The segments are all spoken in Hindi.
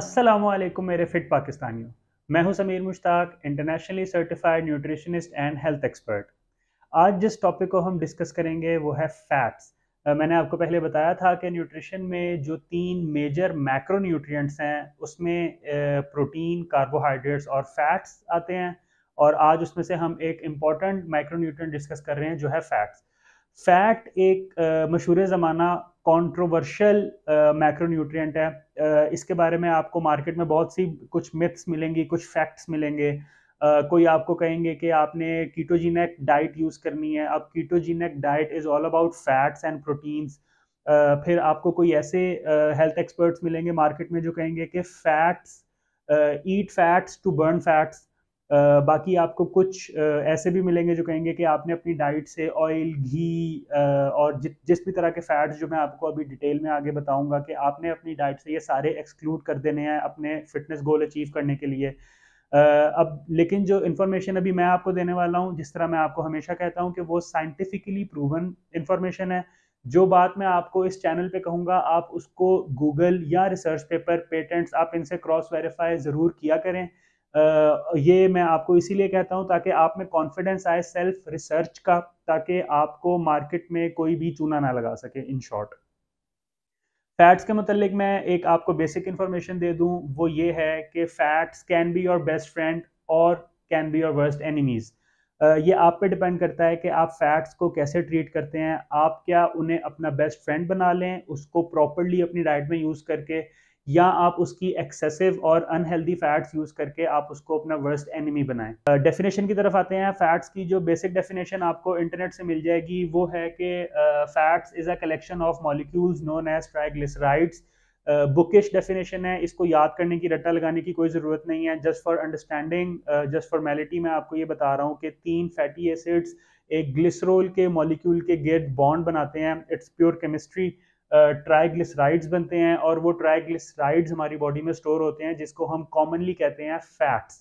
अस्सलामुअलैकुम मेरे फिट पाकिस्तानियों। मैं हूं Sameer Mushtaq, internationally certified nutritionist and health expert. आज जिस टॉपिक को हम डिस्कस करेंगे वो है फैट्स। मैंने आपको पहले बताया था कि न्यूट्रिशन में जो तीन मेजर मैक्रो न्यूट्रिएंट्स हैं उसमें प्रोटीन, कार्बोहाइड्रेट्स और फैट्स आते हैं। और आज उसमें से हम एक इम्पॉर्टेंट माइक्रो न्यूट्रिएंट डिस्कस कर रहे हैं जो है फैट्स। फैट एक मशहूर ज़माना कंट्रोवर्शियल मैक्रोन्यूट्रिएंट है। इसके बारे में आपको मार्केट में बहुत सी कुछ मिथ्स मिलेंगी, कुछ फैक्ट्स मिलेंगे। कोई आपको कहेंगे कि आपने कीटोजेनिक डाइट यूज़ करनी है। अब ketogenic diet is all about fats and proteins. फिर आपको कोई ऐसे हेल्थ एक्सपर्ट्स मिलेंगे मार्केट में जो कहेंगे कि fats, eat fats to burn fats. बाकी आपको कुछ ऐसे भी मिलेंगे जो कहेंगे कि आपने अपनी डाइट से ऑयल, घी और जिस भी तरह के फैट्स जो मैं आपको अभी डिटेल में आगे बताऊंगा कि आपने अपनी डाइट से ये सारे एक्सक्लूड कर देने हैं अपने फिटनेस गोल अचीव करने के लिए। अब लेकिन जो इन्फॉर्मेशन अभी मैं आपको देने वाला हूँ, जिस तरह मैं आपको हमेशा कहता हूँ कि वो साइंटिफिकली प्रूवन इन्फॉर्मेशन है। जो बात मैं आपको इस चैनल पे कहूँगा आप उसको गूगल या रिसर्च पेपर, पेटेंट्स, आप इनसे क्रॉस वेरीफाई ज़रूर किया करें। ये मैं आपको इसीलिए कहता हूँ ताकि आप में कॉन्फिडेंस आए सेल्फ रिसर्च का, ताकि आपको मार्केट में कोई भी चूना ना लगा सके। इन शॉर्ट, फैट्स के मतलब मैं एक आपको बेसिक इन्फॉर्मेशन दे दूं, वो ये है कि fats can be your best friend और can be your worst enemies. ये आप पे डिपेंड करता है कि आप फैट्स को कैसे ट्रीट करते हैं। आप क्या उन्हें अपना बेस्ट फ्रेंड बना लें उसको प्रॉपरली अपनी डाइट में यूज़ करके, या आप उसकी एक्सेसिव और अनहेल्दी फैट्स यूज़ करके आप उसको अपना वर्स्ट एनिमी बनाएं। डेफिनेशन की तरफ आते हैं। फैट्स की जो बेसिक डेफिनेशन आपको इंटरनेट से मिल जाएगी वो है कि fats is a collection of molecules known as triglycerides. Bookish definition है, इसको याद करने की, रट्टा लगाने की कोई ज़रूरत नहीं है। Just for understanding, just formality मैं आपको ये बता रहा हूँ कि तीन फैटी एसिड्स एक ग्लिसरॉल के मॉलिक्यूल के गिर्द बॉन्ड बनाते हैं। It's pure chemistry. ट्राइग्लिसराइड्स बनते हैं और वो ट्राइग्लिसराइड्स हमारी बॉडी में स्टोर होते हैं जिसको हम कॉमनली कहते हैं फैट्स।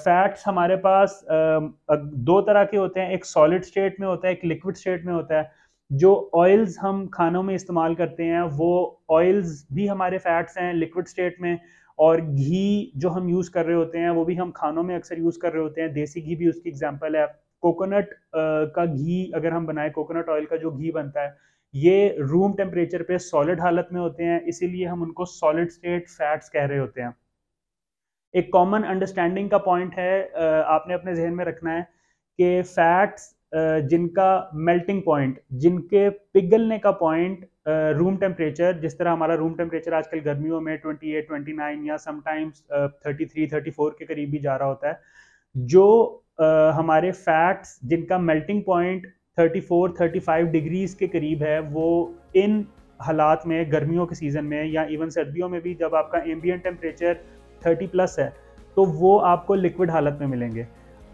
फैट्स हमारे पास दो तरह के होते हैं, एक सॉलिड स्टेट में होता है, एक लिक्विड स्टेट में होता है। जो ऑयल्स हम खानों में इस्तेमाल करते हैं वो ऑयल्स भी हमारे फैट्स हैं लिक्विड स्टेट में। और घी जो हम यूज़ कर रहे होते हैं वो भी हम खानों में अक्सर यूज़ कर रहे होते हैं। देसी घी भी उसकी एग्जांपल है। कोकोनट का घी अगर हम बनाए, कोकोनट ऑयल का जो घी बनता है, ये रूम टेम्परेचर पे सॉलिड हालत में होते हैं, इसीलिए हम उनको सॉलिड स्टेट फैट्स कह रहे होते हैं। एक कॉमन अंडरस्टैंडिंग का पॉइंट है, आपने अपने जहन में रखना है कि फैट्स जिनका मेल्टिंग पॉइंट, जिनके पिघलने का पॉइंट रूम टेम्परेचर, जिस तरह हमारा रूम टेम्परेचर आजकल गर्मियों में 28, 29 या समटाइम्स 33, 34 के करीब भी जा रहा होता है। जो हमारे फैट्स जिनका मेल्टिंग पॉइंट 34, 35 डिग्रीज के करीब है, वो इन हालात में, गर्मियों के सीज़न में या इवन सर्दियों में भी, जब आपका एम्बिएंट टेम्परेचर 30 प्लस है, तो वो आपको लिक्विड हालत में मिलेंगे।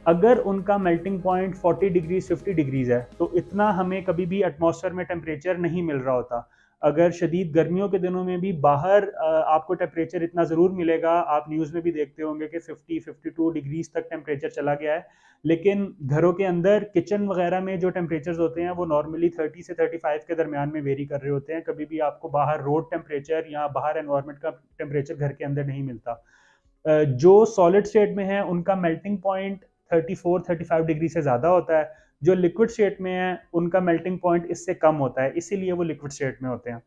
अगर उनका मेल्टिंग पॉइंट 40 डिग्रीज, 50 डिग्रीज है, तो इतना हमें कभी भी एटमॉस्फेयर में टेम्परेचर नहीं मिल रहा होता। अगर शदीद गर्मियों के दिनों में भी बाहर आपको टेम्परेचर इतना ज़रूर मिलेगा, आप न्यूज़ में भी देखते होंगे कि 50, 52 डिग्रीज तक टेम्परेचर चला गया है। लेकिन घरों के अंदर, किचन वगैरह में जो टेम्परेचर होते हैं वो नॉर्मली 30 से 35 के दरमियान में वेरी कर रहे होते हैं। कभी भी आपको बाहर रोड टेम्परेचर या बाहर एनवायरनमेंट का टेम्परेचर घर के अंदर नहीं मिलता। जो सॉलिड स्टेट में है उनका मेल्टिंग पॉइंट 34, 35 डिग्री से ज़्यादा होता है। जो लिक्विड स्टेट में है उनका मेल्टिंग पॉइंट इससे कम होता है, इसीलिए वो लिक्विड स्टेट में होते हैं।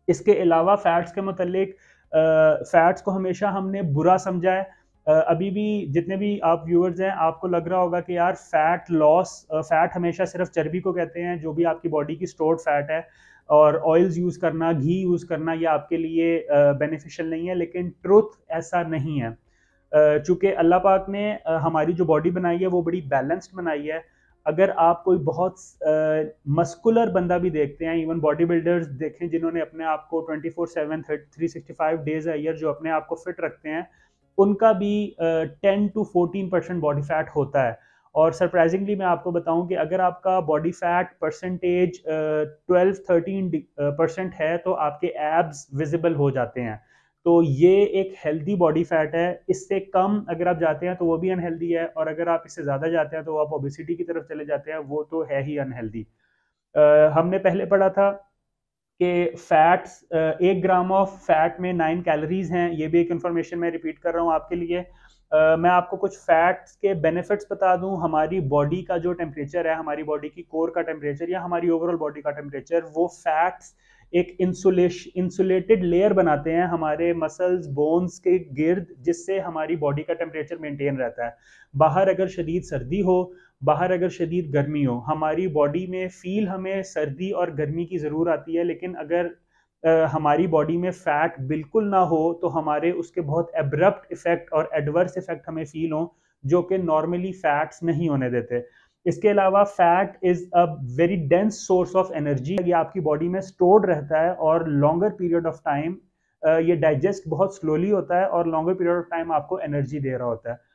इसके अलावा फैट्स के मतलब, फैट्स को हमेशा हमने बुरा समझा है। अभी भी जितने भी आप व्यूअर्स हैं, आपको लग रहा होगा कि यार फैट लॉस, फैट हमेशा सिर्फ चर्बी को कहते हैं, जो भी आपकी बॉडी की स्टोर्ड फैट है, और ऑयल्स यूज़ करना, घी यूज़ करना, ये आपके लिए बेनिफिशियल नहीं है। लेकिन ट्रुथ ऐसा नहीं है। चूँकि अल्लाह पाक ने हमारी जो बॉडी बनाई है वो बड़ी बैलेंस्ड बनाई है। अगर आप कोई बहुत मस्कुलर बंदा भी देखते हैं, इवन बॉडी बिल्डर्स देखें जिन्होंने अपने आप को 24/7, 365 डेज अ ईयर जो अपने आप को फिट रखते हैं, उनका भी 10 to 14% बॉडी फैट होता है। और सरप्राइजिंगली मैं आपको बताऊं कि अगर आपका बॉडी फैट परसेंटेज 12-13% है तो आपके एब्स विजिबल हो जाते हैं। तो ये एक हेल्दी बॉडी फैट है। इससे कम अगर आप जाते हैं तो वो भी अनहेल्दी है, और अगर आप इससे ज़्यादा जाते हैं तो आप ओबेसिटी की तरफ चले जाते हैं, वो तो है ही अनहेल्दी। हमने पहले पढ़ा था कि फैट्स 1 ग्राम ऑफ फैट में 9 कैलोरीज हैं। ये भी एक इन्फॉर्मेशन मैं रिपीट कर रहा हूँ आपके लिए। मैं आपको कुछ फैट्स के बेनिफिट्स बता दूं। हमारी बॉडी का जो टेम्परेचर है, हमारी बॉडी की कोर का टेम्परेचर या हमारी ओवरऑल बॉडी का टेम्परेचर, वो फैट्स एक इंसुलेटेड लेयर बनाते हैं हमारे मसल्स बोन्स के गिर्द, जिससे हमारी बॉडी का टेम्परेचर मेंटेन रहता है। बाहर अगर शदीद सर्दी हो, बाहर अगर शदीद गर्मी हो, हमारी बॉडी में फील हमें सर्दी और गर्मी की ज़रूर आती है, लेकिन अगर हमारी बॉडी में फैट बिल्कुल ना हो तो हमारे उसके बहुत एब्रप्ट इफेक्ट और एडवर्स इफेक्ट हमें फील हो, जो कि नॉर्मली फैट्स नहीं होने देते। इसके अलावा fat is a very dense source of energy. ये आपकी बॉडी में स्टोर्ड रहता है और लॉन्गर पीरियड ऑफ टाइम ये डाइजेस्ट बहुत स्लोली होता है और लॉन्गर पीरियड ऑफ टाइम आपको एनर्जी दे रहा होता है।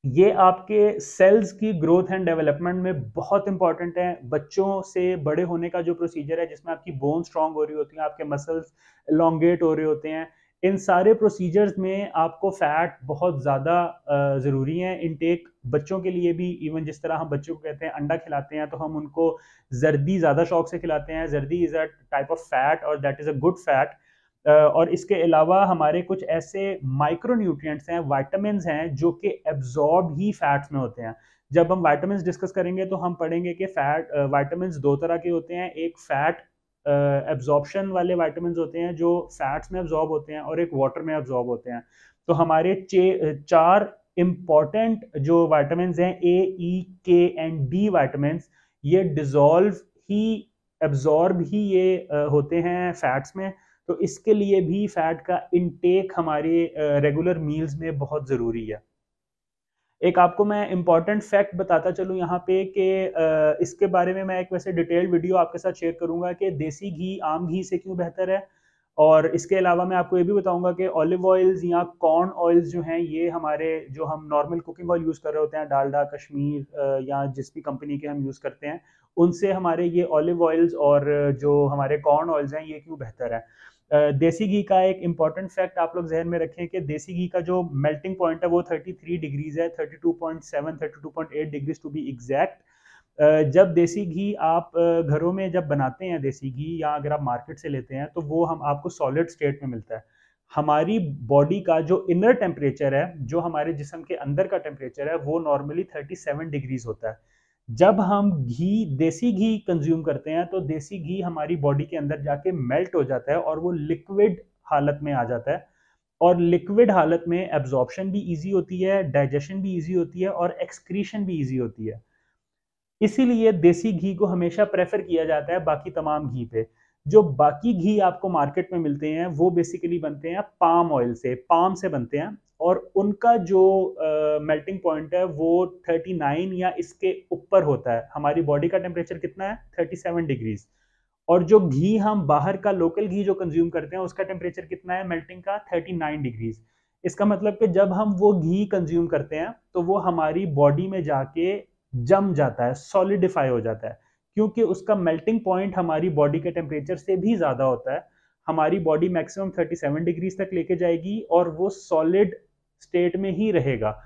ये आपके सेल्स की ग्रोथ एंड डेवलपमेंट में बहुत इंपॉर्टेंट है। बच्चों से बड़े होने का जो प्रोसीजर है, जिसमें आपकी बोन स्ट्रांग हो रही होती है, आपके मसल्स एलोंगेट हो रहे होते हैं, इन सारे प्रोसीजर्स में आपको फैट बहुत ज़्यादा ज़रूरी है इनटेक। बच्चों के लिए भी, इवन जिस तरह हम बच्चों को कहते हैं अंडा खिलाते हैं, तो हम उनको जर्दी ज़्यादा शौक से खिलाते हैं। जर्दी is a type of fat और that is a good fat. और इसके अलावा हमारे कुछ ऐसे माइक्रो न्यूट्रिएंट्स हैं, वाइटामिन हैं, जो कि एब्जॉर्ब ही फैट्स में होते हैं। जब हम वाइटामिन डिस्कस करेंगे तो हम पढ़ेंगे कि फैट वाइटामिन दो तरह के होते हैं। एक फैट एब्जॉर्प्शन वाले वाइटामिन होते हैं जो फैट्स में एब्जॉर्ब होते हैं, और एक वाटर में एब्जॉर्ब होते हैं। तो हमारे 4 इंपॉर्टेंट जो वाइटामिन हैं, ए, ई, के एंड डी वाइटामिन, ये डिजॉल्व ही, एब्जॉर्ब ही ये होते हैं फैट्स में। तो इसके लिए भी फैट का इनटेक हमारे रेगुलर मील्स में बहुत ज़रूरी है। एक आपको मैं इंपॉर्टेंट फैक्ट बताता चलूँ यहाँ पे कि इसके बारे में मैं एक वैसे डिटेल्ड वीडियो आपके साथ शेयर करूँगा कि देसी घी आम घी से क्यों बेहतर है। और इसके अलावा मैं आपको ये भी बताऊँगा कि ऑलिव ऑयल्स या कॉर्न ऑयल्स जो हैं, ये हमारे जो हम नॉर्मल कुकिंग ऑयल यूज़ कर रहे होते हैं, डालडा, कश्मीर या जिस भी कंपनी के हम यूज़ करते हैं, उनसे हमारे ये ऑलिव ऑयल्स और जो हमारे कॉर्न ऑयल्स हैं, ये क्यों बेहतर है। देसी घी का एक इम्पॉर्टेंट फैक्ट आप लोग जहन में रखें कि देसी घी का जो मेल्टिंग पॉइंट है वो 33 डिग्रीज है, 32.7 32.8 डिग्रीज टू बी एग्जैक्ट। जब देसी घी आप घरों में जब बनाते हैं देसी घी, या अगर आप मार्केट से लेते हैं, तो वो हम आपको सॉलिड स्टेट में मिलता है। हमारी बॉडी का जो इनर टेम्परेचर है, जो हमारे जिस्म के अंदर का टेम्परेचर है, वो नॉर्मली 37 डिग्रीज होता है। जब हम देसी घी कंज्यूम करते हैं, तो देसी घी हमारी बॉडी के अंदर जाके मेल्ट हो जाता है और वो लिक्विड हालत में आ जाता है। और लिक्विड हालत में एब्जॉर्प्शन भी इजी होती है, डाइजेशन भी इजी होती है और एक्सक्रीशन भी इजी होती है। इसीलिए देसी घी को हमेशा प्रेफर किया जाता है बाकी तमाम घी पे। जो बाकी घी आपको मार्केट में मिलते हैं, वो बेसिकली बनते हैं पाम ऑयल से, पाम से बनते हैं, और उनका जो मेल्टिंग पॉइंट है वो 39 या इसके ऊपर होता है। हमारी बॉडी का टेम्परेचर कितना है? 37 डिग्रीज। और जो घी हम बाहर का लोकल घी जो कंज्यूम करते हैं, उसका टेम्परेचर कितना है मेल्टिंग का? 39 डिग्रीज। इसका मतलब कि जब हम वो घी कंज्यूम करते हैं, तो वो हमारी बॉडी में जाके जम जाता है, सॉलिडिफाई हो जाता है, क्योंकि उसका मेल्टिंग पॉइंट हमारी बॉडी के टेम्परेचर से भी ज़्यादा होता है। हमारी बॉडी मैक्सिमम 37 डिग्रीज तक लेके जाएगी और वो सॉलिड स्टेट में ही रहेगा।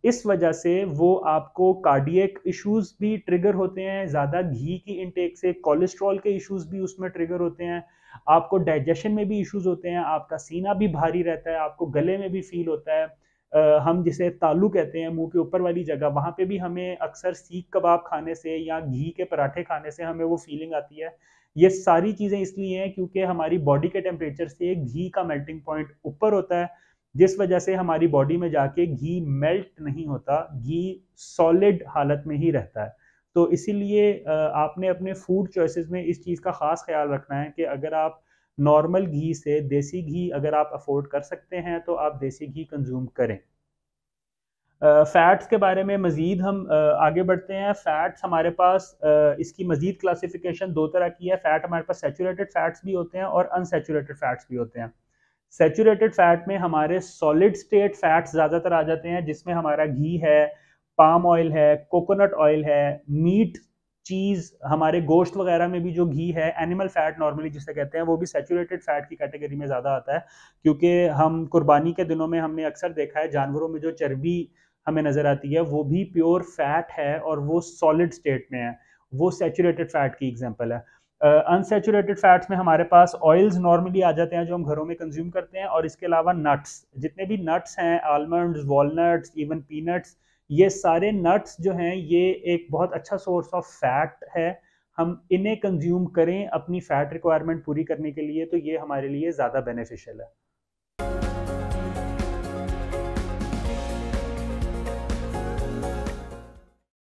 इस वजह से वो आपको कार्डियक इश्यूज भी ट्रिगर होते हैं, ज़्यादा घी की इनटेक से कोलेस्ट्रॉल के इश्यूज भी उसमें ट्रिगर होते हैं, आपको डाइजेशन में भी इश्यूज होते हैं, आपका सीना भी भारी रहता है, आपको गले में भी फील होता है। हम जिसे तालू कहते हैं, मुंह के ऊपर वाली जगह, वहाँ पे भी हमें अक्सर सीख कबाब खाने से या घी के पराठे खाने से हमें वो फीलिंग आती है। ये सारी चीज़ें इसलिए हैं क्योंकि हमारी बॉडी के टेम्परेचर से घी का मेल्टिंग पॉइंट ऊपर होता है, जिस वजह से हमारी बॉडी में जाके घी मेल्ट नहीं होता, घी सॉलिड हालत में ही रहता है। तो इसीलिए आपने अपने फूड चॉइसेस में इस चीज़ का ख़ास ख्याल रखना है कि अगर आप नॉर्मल घी से देसी घी अगर आप अफोर्ड कर सकते हैं, तो आप देसी घी कंज्यूम करें। फैट्स के बारे में मज़ीद हम आगे बढ़ते हैं। फैट्स हमारे पास इसकी मज़ीद क्लासिफिकेशन दो तरह की है। फैट हमारे पास सैचुरेटेड फैट्स भी होते हैं और अनसैचुरेटेड फैट्स भी होते हैं। सैचुरेटेड फैट में हमारे सॉलिड स्टेट फैट्स ज़्यादातर आ जाते हैं, जिसमें हमारा घी है, पाम ऑयल है, कोकोनट ऑयल है, मीट, चीज़, हमारे गोश्त वगैरह में भी जो घी है, एनिमल फैट नॉर्मली जिसे कहते हैं, वो भी सैचुरेटेड फैट की कैटेगरी में ज़्यादा आता है। क्योंकि हम कुर्बानी के दिनों में हमने अक्सर देखा है, जानवरों में जो चर्बी हमें नज़र आती है, वो भी प्योर फैट है और वो सॉलिड स्टेट में है, वो सैचुरेटेड फैट की एग्जांपल है। अनसेचुरेटेड फैट्स में हमारे पास ऑयल्स नॉर्मली आ जाते हैं जो हम घरों में कंज्यूम करते हैं, और इसके अलावा नट्स, जितने भी नट्स हैं, आलमंड्स, वॉलनट्स, इवन पीनट्स, ये सारे नट्स जो हैं ये एक बहुत अच्छा सोर्स ऑफ फैट है। हम इन्हें कंज्यूम करें अपनी फैट रिक्वायरमेंट पूरी करने के लिए तो ये हमारे लिए ज़्यादा बेनिफिशियल है।